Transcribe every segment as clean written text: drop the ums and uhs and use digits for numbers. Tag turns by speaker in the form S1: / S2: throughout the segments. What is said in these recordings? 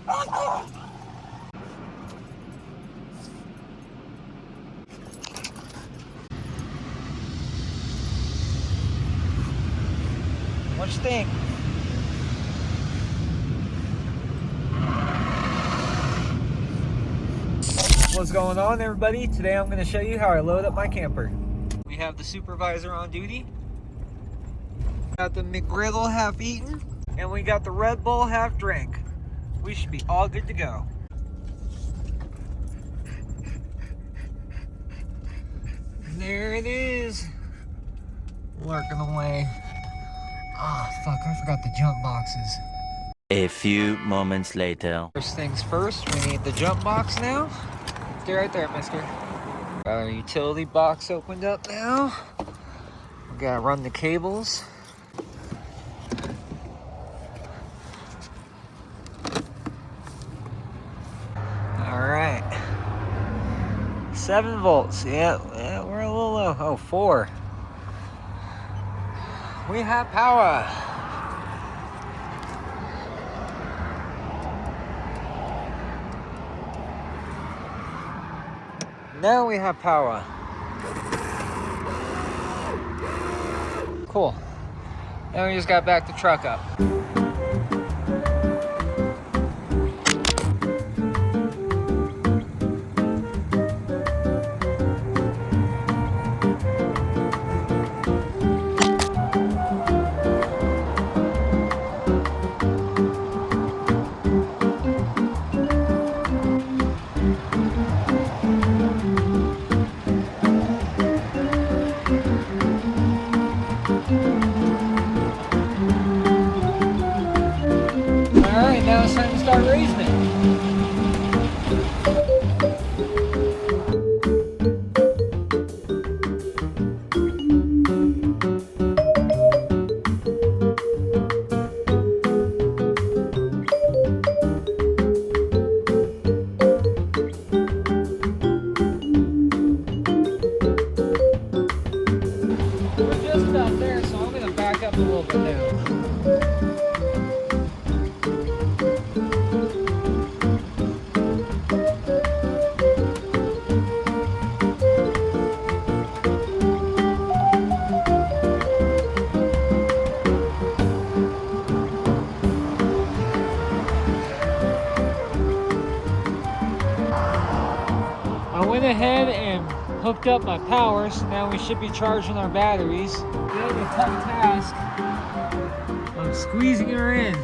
S1: What you think? What's going on, everybody? Today I'm going to show you how I load up my camper. We have the supervisor on duty. Got the McGriddle half eaten, and we got the Red Bull half drank. We should be all good to go. There it is. Working away. Ah, fuck, I forgot the jump boxes.
S2: A few moments later.
S1: First things first, we need the jump box now. Stay right there, mister. Got our utility box opened up now. We gotta run the cables. Alright. 7 volts. Yeah, we're a little low. Oh, 4. We have power. Now we have power. Cool. Now we just got to back the truck up. Alright, now it's time to start raising it. We're just about there, so I'm going to back up a little bit now. I went ahead and hooked up my power, so now we should be charging our batteries. We have a tough task of squeezing her in.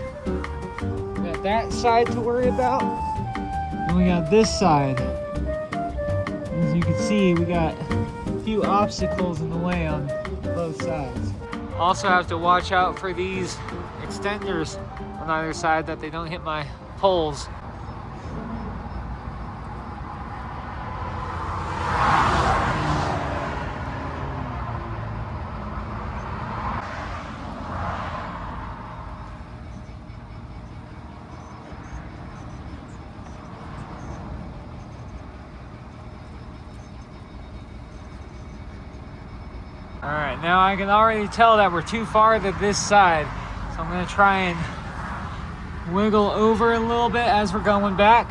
S1: We got that side to worry about, and we got this side. As you can see, we got a few obstacles in the way on both sides. Also have to watch out for these extenders on either side that they don't hit my poles. All right, now I can already tell that we're too far to this side, so I'm gonna try and wiggle over a little bit as we're going back.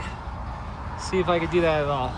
S1: See if I can do that at all.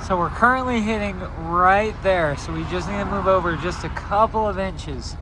S1: So we're currently hitting right there, so we just need to move over just a couple of inches.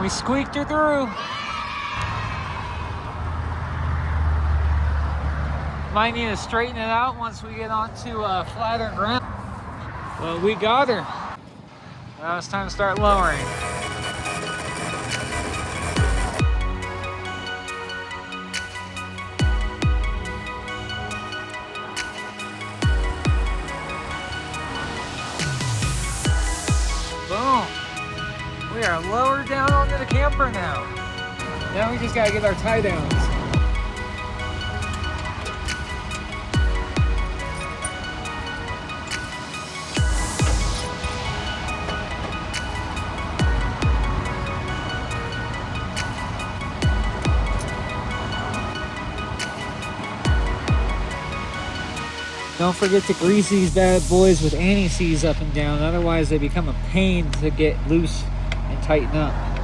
S1: We squeaked her through. Might need to straighten it out once we get onto flatter ground. Well, we got her. Now it's time to start lowering. Boom. We are lower down onto the camper now. Now we just gotta get our tie downs. Don't forget to grease these bad boys with anti-seize up and down, otherwise they become a pain to get loose and tighten up.